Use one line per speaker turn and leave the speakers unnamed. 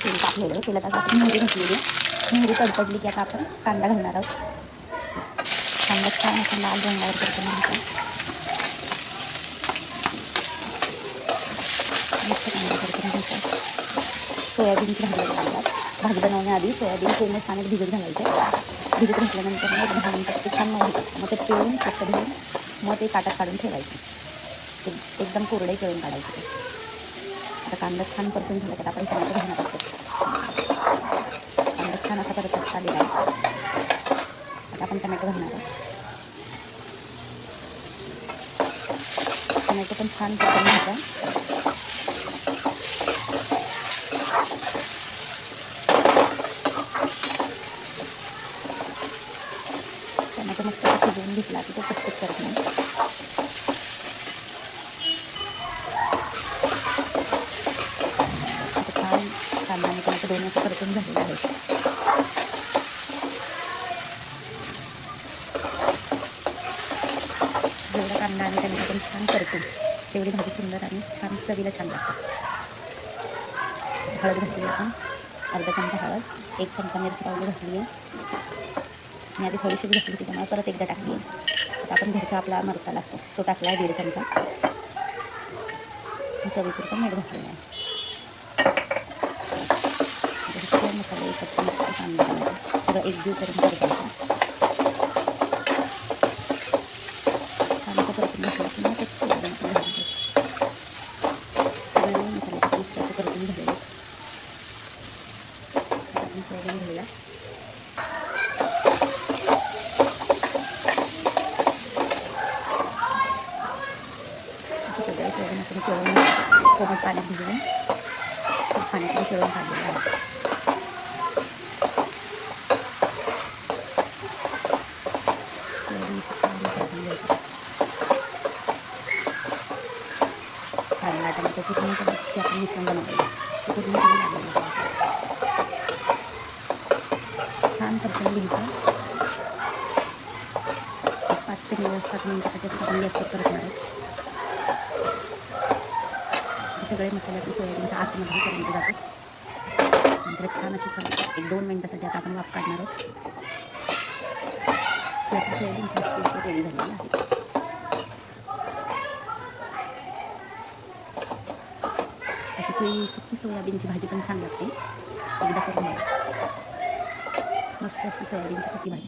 तेल टाकलेलं, तेलात आता आपण मोहरी घातलेली आहे. मोहरी तडतडली की आता आपण कांदा घालणार आहोत. कांदा छान असा लाल रंगावर परतून घ्यायचा. मस्त कांदा परतून घ्यायचा. सोयाबीनची भाजी बनवण्याआधी सोयाबीन पूर्ण पाण्यात भिजत घालायचे. भिजत घातल्यानंतर मग 10 मिनिटात ते छान मऊ होतं. मग ते पिळून स्वच्छ धुवून मग ते ताटात काढून ठेवायचे. एकदम कोरडे पिळून काढायचे ते. आता कांदा छान परतून झाला तर आपण टोमॅटो घालणार आहोत. कांदा छान असा परतत आलेला आहे. आता आपण टोमॅटो घालणार आहोत. टोमॅटो पण छान परतून घ्यायचा. टोमॅटो मस्त शिजवून घेतला की तो कचकच करत नाही. आता छान कांदा आणि टोमॅटो दोन्ही असं परतून झालेलं आहे. जेवढा कांदा आणि टोमॅटो पण छान परतून तेवढी भाजी सुंदर आणि छान चवीला छान लागते. हळद घातली आपण, अर्धा चमचा हळद, 1 चमचा मिरची पावडर घातली आहे. मी आधी थोडीशीच घातली होती त्यामुळे परत एकदा टाकली आहे. आता आपण घरचा आपला मसाला असतो तो टाकला आहे 1.5 चमचा. चवीपुरता मीठ घातलेलं आहे. सगळे मसाले एकत्र मस्त कांदा सगळं एकजीव करून परतायचं. छान असं परतून घातलं की मग ते सोयाबीन आपण घालतो. सगळे मसाल्याचे पीस असे परतून झालेले आहेत. आपण सोयाबीन घालूया. सगळे सोयाबीन असे पिळून कोमट पाण्यात भिजवून पाण्यातून पिळून काढलेलं आहे. सोयाबीन छान घ्यायचं. छान टोमॅटो पूर्ण जे आपण मिश्रण बनवलेलं ते पूर्ण लागलेलं आहे. छान परतून घ्यायचं. 5 ते 7 मिनिटासाठी आपण गॅसवर परतणार आहोत. सगळे मसाले आपले सोयाबीनच्या आतमध्ये पर्यंत जातो. नंतर छान अशी चालते. 1-2 मिनिटासाठी आता आपण वाफ काढणार आहोत. ती आपली सोयाबीनची रेसिपी रेडी झालेली आहे. अशी सुकी सोयाबीनची भाजी पण छान लागते. एकदा करून बघा. मस्त अशी सोयाबीनची सुकी भाजी.